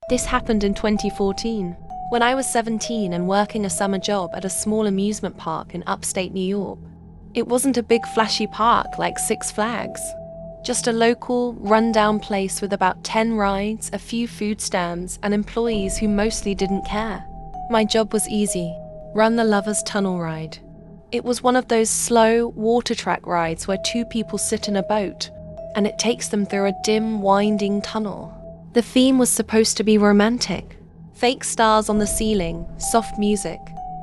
This happened in 2014, when I was 17 and working a summer job at a small amusement park in upstate New York. It wasn't a big flashy park like Six Flags, just a local, run-down place with about 10 rides, a few food stands, and employees who mostly didn't care. My job was easy: run the Lover's Tunnel ride. It was one of those slow, water track rides where two people sit in a boat, and it takes them through a dim, winding tunnel. The theme was supposed to be romantic. Fake stars on the ceiling, soft music,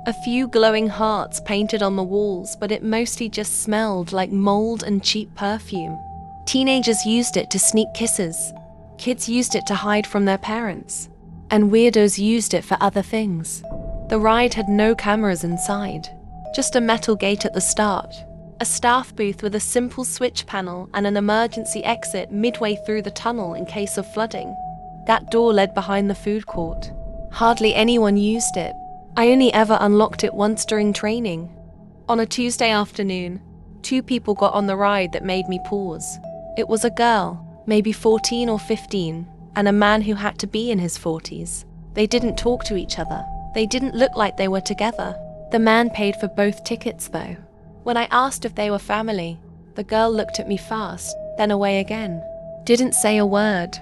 a few glowing hearts painted on the walls, but it mostly just smelled like mold and cheap perfume. Teenagers used it to sneak kisses. Kids used it to hide from their parents. And weirdos used it for other things. The ride had no cameras inside, just a metal gate at the start, a staff booth with a simple switch panel and an emergency exit midway through the tunnel in case of flooding. That door led behind the food court. Hardly anyone used it. I only ever unlocked it once during training. On a Tuesday afternoon, two people got on the ride that made me pause. It was a girl, maybe 14 or 15, and a man who had to be in his 40s. They didn't talk to each other. They didn't look like they were together. The man paid for both tickets though. When I asked if they were family, the girl looked at me fast, then away again. Didn't say a word.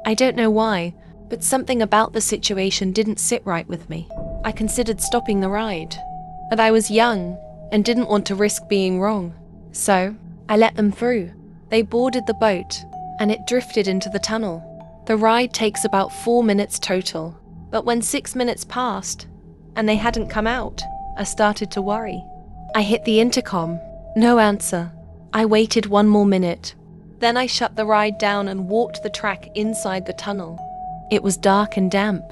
I don't know why, but something about the situation didn't sit right with me. I considered stopping the ride, but I was young and didn't want to risk being wrong. So, I let them through. They boarded the boat, and it drifted into the tunnel. The ride takes about 4 minutes total, but when 6 minutes passed, and they hadn't come out, I started to worry. I hit the intercom. No answer. I waited 1 more minute. Then I shut the ride down and walked the track inside the tunnel. It was dark and damp,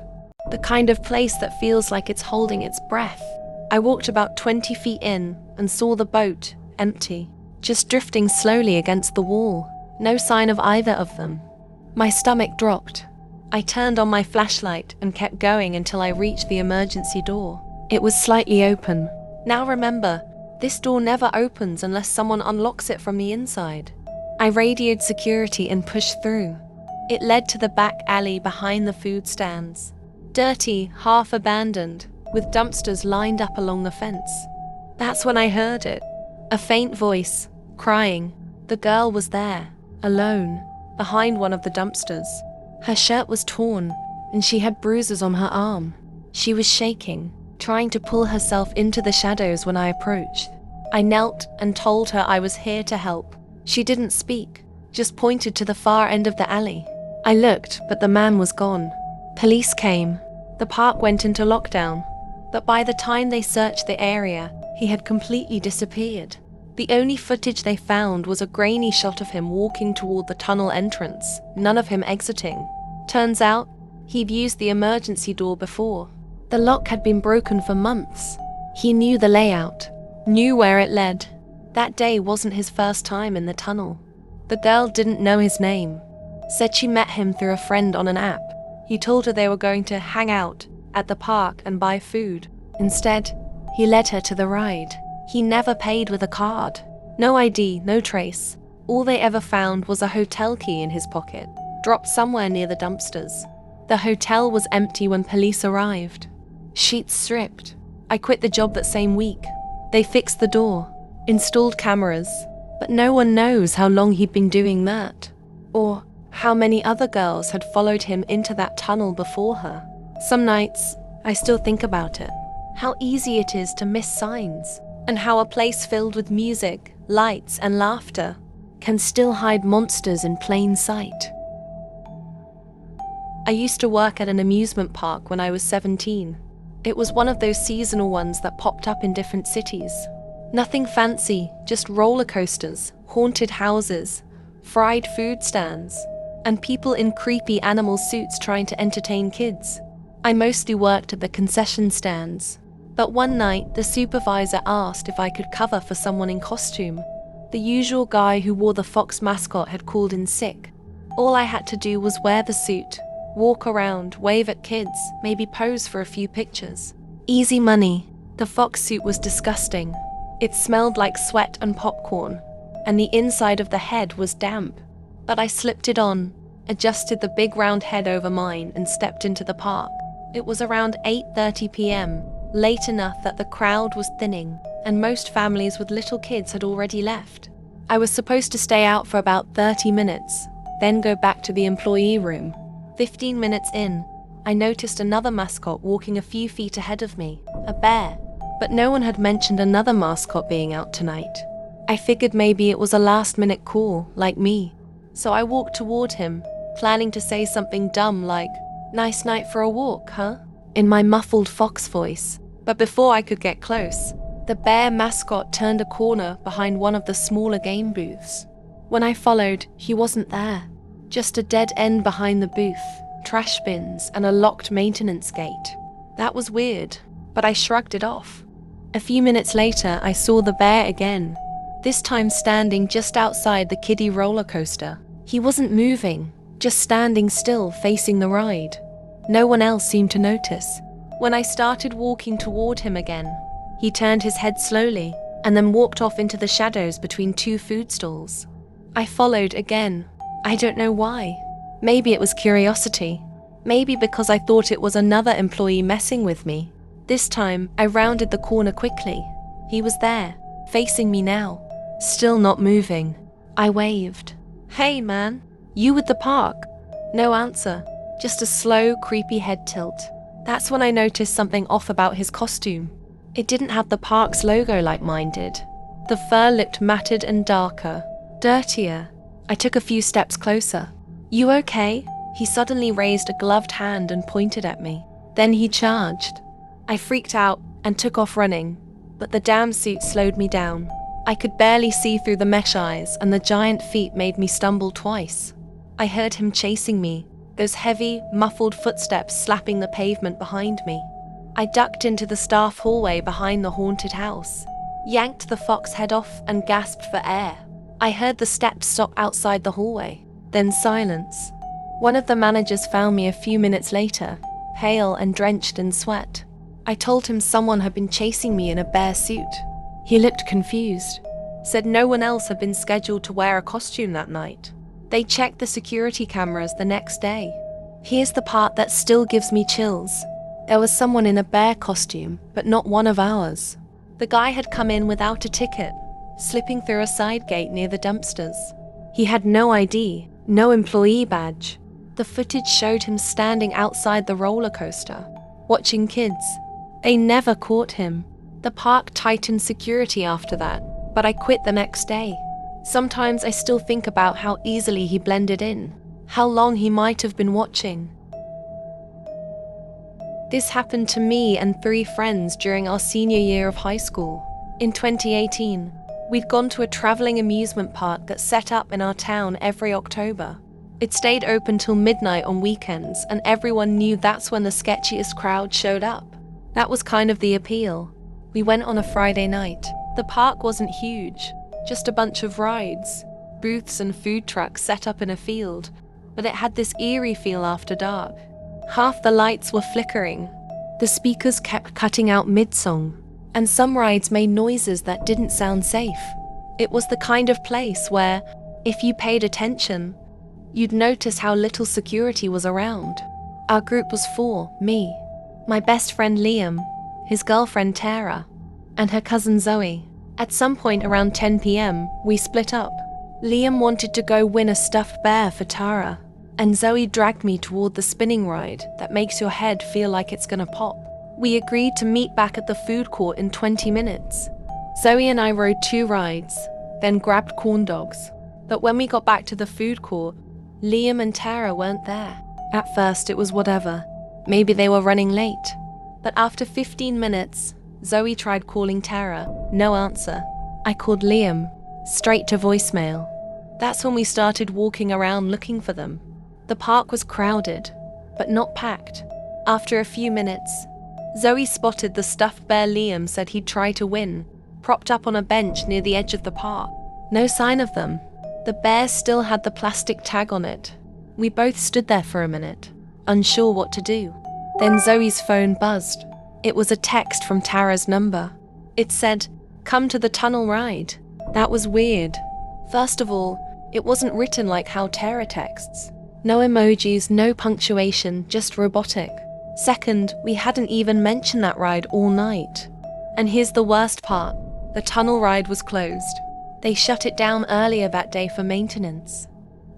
the kind of place that feels like it's holding its breath. I walked about 20 feet in and saw the boat, empty, just drifting slowly against the wall. No sign of either of them. My stomach dropped. I turned on my flashlight and kept going until I reached the emergency door. It was slightly open. Now remember, this door never opens unless someone unlocks it from the inside. I radioed security and pushed through. It led to the back alley behind the food stands. Dirty, half abandoned, with dumpsters lined up along the fence. That's when I heard it. A faint voice, crying. The girl was there, alone, behind one of the dumpsters. Her shirt was torn, and she had bruises on her arm. She was shaking, trying to pull herself into the shadows when I approached. I knelt and told her I was here to help. She didn't speak, just pointed to the far end of the alley. I looked, but the man was gone. Police came. The park went into lockdown, but by the time they searched the area, he had completely disappeared. The only footage they found was a grainy shot of him walking toward the tunnel entrance, none of him exiting. Turns out, he'd used the emergency door before. The lock had been broken for months. He knew the layout, knew where it led. That day wasn't his first time in the tunnel. The girl didn't know his name. Said she met him through a friend on an app. He told her they were going to hang out at the park and buy food. Instead, he led her to the ride. He never paid with a card. No ID, no trace. All they ever found was a hotel key in his pocket, dropped somewhere near the dumpsters. The hotel was empty when police arrived. Sheets stripped. I quit the job that same week. They fixed the door, installed cameras, but no one knows how long he'd been doing that, or how many other girls had followed him into that tunnel before her. Some nights, I still think about it. How easy it is to miss signs, and how a place filled with music, lights, and laughter can still hide monsters in plain sight. I used to work at an amusement park when I was 17. It was one of those seasonal ones that popped up in different cities. Nothing fancy, just roller coasters, haunted houses, fried food stands, and people in creepy animal suits trying to entertain kids. I mostly worked at the concession stands, but one night the supervisor asked if I could cover for someone in costume. The usual guy who wore the fox mascot had called in sick. All I had to do was wear the suit, walk around, wave at kids, maybe pose for a few pictures. Easy money. The fox suit was disgusting. It smelled like sweat and popcorn, and the inside of the head was damp. But I slipped it on, adjusted the big round head over mine, and stepped into the park. It was around 8:30 p.m., late enough that the crowd was thinning, and most families with little kids had already left. I was supposed to stay out for about 30 minutes, then go back to the employee room. 15 minutes in, I noticed another mascot walking a few feet ahead of me, a bear. But no one had mentioned another mascot being out tonight. I figured maybe it was a last-minute call, like me. So I walked toward him, planning to say something dumb like, "Nice night for a walk, huh?" in my muffled fox voice. But before I could get close, the bear mascot turned a corner behind one of the smaller game booths. When I followed, he wasn't there. Just a dead end behind the booth, trash bins, and a locked maintenance gate. That was weird, but I shrugged it off. A few minutes later, I saw the bear again, this time standing just outside the kiddie roller coaster. He wasn't moving, just standing still facing the ride. No one else seemed to notice. When I started walking toward him again, he turned his head slowly and then walked off into the shadows between two food stalls. I followed again. I don't know why. Maybe it was curiosity. Maybe because I thought it was another employee messing with me. This time, I rounded the corner quickly. He was there, facing me now, still not moving. I waved. "Hey man, you with the park?" No answer, just a slow, creepy head tilt. That's when I noticed something off about his costume. It didn't have the park's logo like mine did. The fur looked matted and darker, dirtier. I took a few steps closer. "You okay?" He suddenly raised a gloved hand and pointed at me. Then he charged. I freaked out and took off running, but the damn suit slowed me down. I could barely see through the mesh eyes, and the giant feet made me stumble twice. I heard him chasing me, those heavy, muffled footsteps slapping the pavement behind me. I ducked into the staff hallway behind the haunted house, yanked the fox head off and gasped for air. I heard the steps stop outside the hallway, then silence. One of the managers found me a few minutes later, pale and drenched in sweat. I told him someone had been chasing me in a bear suit. He looked confused, said no one else had been scheduled to wear a costume that night. They checked the security cameras the next day. Here's the part that still gives me chills. There was someone in a bear costume, but not one of ours. The guy had come in without a ticket, slipping through a side gate near the dumpsters. He had no ID, no employee badge. The footage showed him standing outside the roller coaster, watching kids. They never caught him. The park tightened security after that, but I quit the next day. Sometimes I still think about how easily he blended in, how long he might have been watching. This happened to me and 3 friends during our senior year of high school. In 2018, we'd gone to a traveling amusement park that's set up in our town every October. It stayed open till midnight on weekends, and everyone knew that's when the sketchiest crowd showed up. That was kind of the appeal. We went on a Friday night. The park wasn't huge, just a bunch of rides, booths and food trucks set up in a field, but it had this eerie feel after dark. Half the lights were flickering. The speakers kept cutting out mid-song, and some rides made noises that didn't sound safe. It was the kind of place where, if you paid attention, you'd notice how little security was around. Our group was 4, me, my best friend Liam, his girlfriend Tara, and her cousin Zoe. At some point around 10 p.m, we split up. Liam wanted to go win a stuffed bear for Tara, and Zoe dragged me toward the spinning ride that makes your head feel like it's gonna pop. We agreed to meet back at the food court in 20 minutes. Zoe and I rode 2 rides, then grabbed corn dogs. But when we got back to the food court, Liam and Tara weren't there. At first it was whatever. Maybe they were running late. But after 15 minutes, Zoe tried calling Tara. No answer. I called Liam, straight to voicemail. That's when we started walking around looking for them. The park was crowded, but not packed. After a few minutes, Zoe spotted the stuffed bear Liam said he'd try to win, propped up on a bench near the edge of the park. No sign of them. The bear still had the plastic tag on it. We both stood there for a minute, unsure what to do. Then Zoe's phone buzzed. It was a text from Tara's number. It said, "Come to the tunnel ride." That was weird. First of all, it wasn't written like how Tara texts. No emojis, no punctuation, just robotic. Second, we hadn't even mentioned that ride all night. And here's the worst part. The tunnel ride was closed. They shut it down earlier that day for maintenance.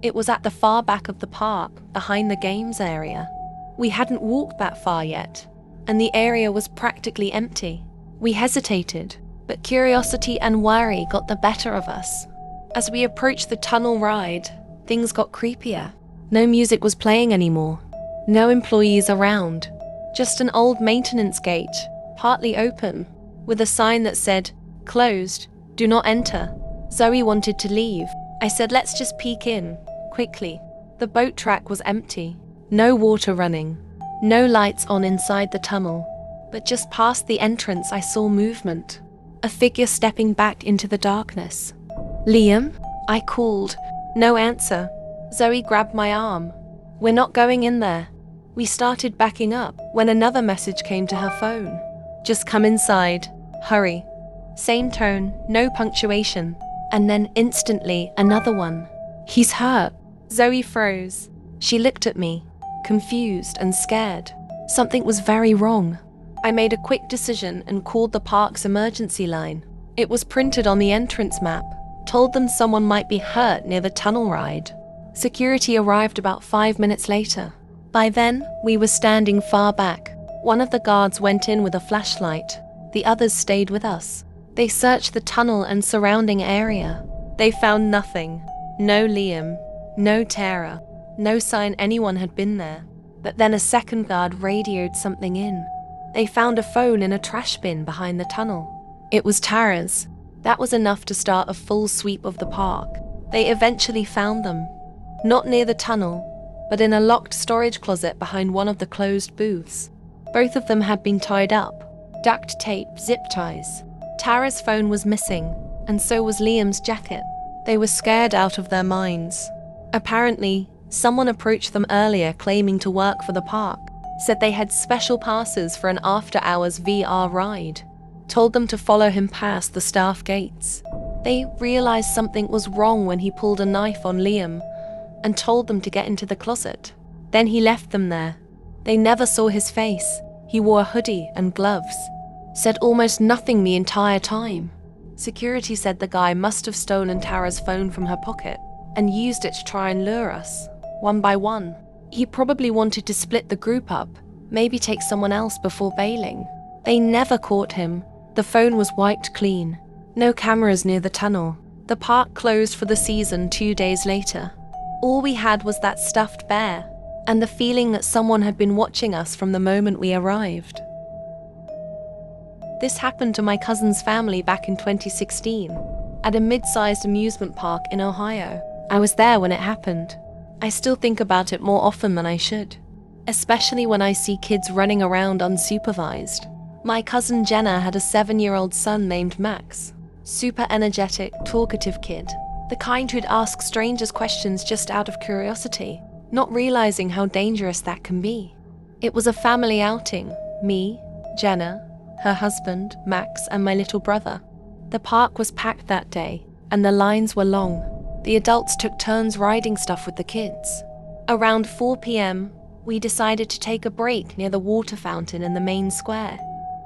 It was at the far back of the park, behind the games area. We hadn't walked that far yet, and the area was practically empty. We hesitated, but curiosity and worry got the better of us. As we approached the tunnel ride, things got creepier. No music was playing anymore. No employees around. Just an old maintenance gate, partly open, with a sign that said, "Closed, do not enter." Zoe wanted to leave. I said, "Let's just peek in, quickly." The boat track was empty. No water running. No lights on inside the tunnel. But just past the entrance I saw movement. A figure stepping back into the darkness. "Liam?" I called. No answer. Zoe grabbed my arm. "We're not going in there." We started backing up when another message came to her phone. "Just come inside. Hurry." Same tone, no punctuation. And then instantly another one. "He's hurt." Zoe froze. She looked at me, confused and scared. Something was very wrong. I made a quick decision and called the park's emergency line. It was printed on the entrance map. Told them someone might be hurt near the tunnel ride. Security arrived about 5 minutes later. By then, we were standing far back. One of the guards went in with a flashlight. The others stayed with us. They searched the tunnel and surrounding area. They found nothing. No Liam. No Tara. No sign anyone had been there. But then a second guard radioed something in. They found a phone in a trash bin behind the tunnel. It was Tara's. That was enough to start a full sweep of the park. They eventually found them. Not near the tunnel, but in a locked storage closet behind one of the closed booths. Both of them had been tied up. Duct tape, zip ties. Tara's phone was missing, and so was Liam's jacket. They were scared out of their minds. Apparently, someone approached them earlier claiming to work for the park, said they had special passes for an after-hours VR ride, told them to follow him past the staff gates. They realized something was wrong when he pulled a knife on Liam and told them to get into the closet. Then he left them there. They never saw his face. He wore a hoodie and gloves. Said almost nothing the entire time. Security said the guy must have stolen Tara's phone from her pocket and used it to try and lure us, one by one. He probably wanted to split the group up, maybe take someone else before bailing. They never caught him. The phone was wiped clean. No cameras near the tunnel. The park closed for the season 2 days later. All we had was that stuffed bear, and the feeling that someone had been watching us from the moment we arrived. This happened to my cousin's family back in 2016, at a mid-sized amusement park in Ohio. I was there when it happened. I still think about it more often than I should, especially when I see kids running around unsupervised. My cousin Jenna had a 7-year-old son named Max. Super energetic, talkative kid. The kind who'd ask strangers questions just out of curiosity, not realizing how dangerous that can be. It was a family outing. Me, Jenna, her husband, Max, and my little brother. The park was packed that day, and the lines were long. The adults took turns riding stuff with the kids. Around 4 p.m., we decided to take a break near the water fountain in the main square,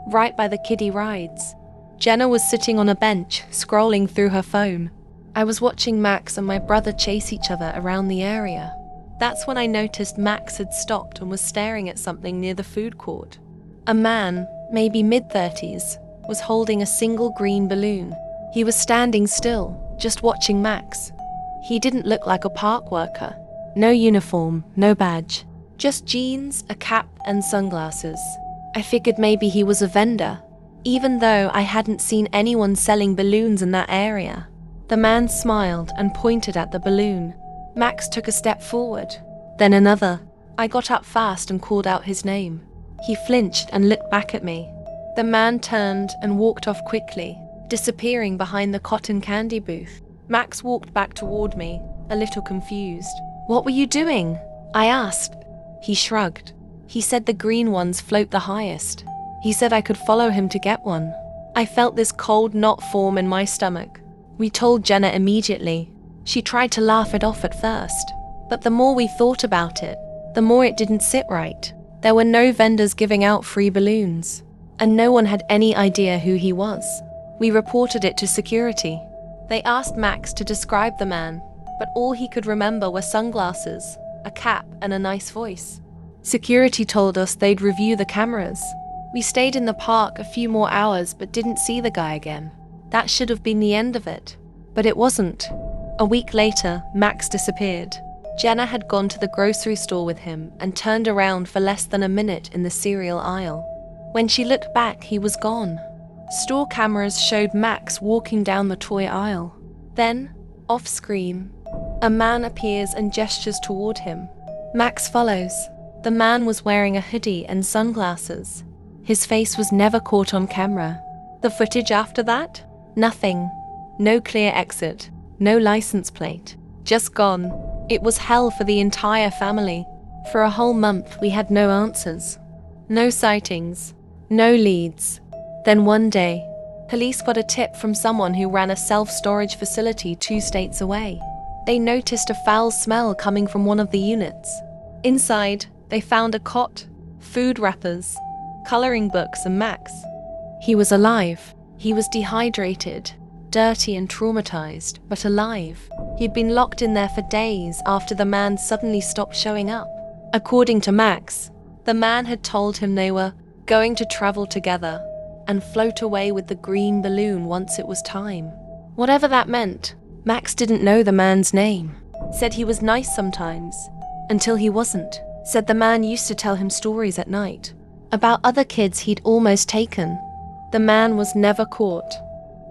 right by the kiddie rides. Jenna was sitting on a bench, scrolling through her phone. I was watching Max and my brother chase each other around the area. That's when I noticed Max had stopped and was staring at something near the food court. A man, maybe mid-30s, was holding a single green balloon. He was standing still, just watching Max. He didn't look like a park worker. No uniform, no badge. Just jeans, a cap, and sunglasses. I figured maybe he was a vendor, even though I hadn't seen anyone selling balloons in that area. The man smiled and pointed at the balloon. Max took a step forward, then another. I got up fast and called out his name. He flinched and looked back at me. The man turned and walked off quickly, disappearing behind the cotton candy booth. Max walked back toward me, a little confused. "What were you doing?" I asked. He shrugged. He said the green ones float the highest. He said I could follow him to get one. I felt this cold knot form in my stomach. We told Jenna immediately. She tried to laugh it off at first, But the more we thought about it, the more it didn't sit right. There were no vendors giving out free balloons, and no one had any idea who he was. We reported it to security. They asked Max to describe the man, but all he could remember were sunglasses, a cap, and a nice voice. Security told us they'd review the cameras. We stayed in the park a few more hours but didn't see the guy again. That should have been the end of it. But it wasn't. A week later, Max disappeared. Jenna had gone to the grocery store with him and turned around for less than a minute in the cereal aisle. When she looked back, he was gone. Store cameras showed Max walking down the toy aisle. Then, off-screen, a man appears and gestures toward him. Max follows. The man was wearing a hoodie and sunglasses. His face was never caught on camera. The footage after that? Nothing. No clear exit. No license plate. Just gone. It was hell for the entire family. For a whole month, we had no answers. No sightings. No leads. Then one day, police got a tip from someone who ran a self-storage facility 2 states away. They noticed a foul smell coming from one of the units. Inside, they found a cot, food wrappers, coloring books, and Max. He was alive. He was dehydrated, dirty and traumatized, but alive. He'd been locked in there for days after the man suddenly stopped showing up. According to Max, the man had told him they were going to travel together and float away with the green balloon once it was time. Whatever that meant, Max didn't know the man's name. Said he was nice sometimes, until he wasn't. Said the man used to tell him stories at night about other kids he'd almost taken. The man was never caught.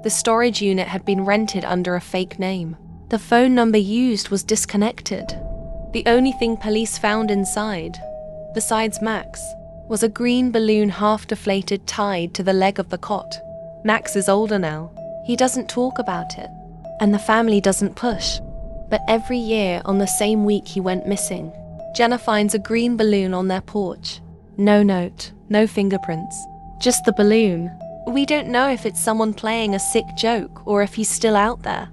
The storage unit had been rented under a fake name. The phone number used was disconnected. The only thing police found inside, besides Max, was a green balloon half deflated tied to the leg of the cot. Max is older now. He doesn't talk about it, and the family doesn't push. But every year on the same week he went missing, Jenna finds a green balloon on their porch. No note, no fingerprints, just the balloon. We don't know if it's someone playing a sick joke or if he's still out there.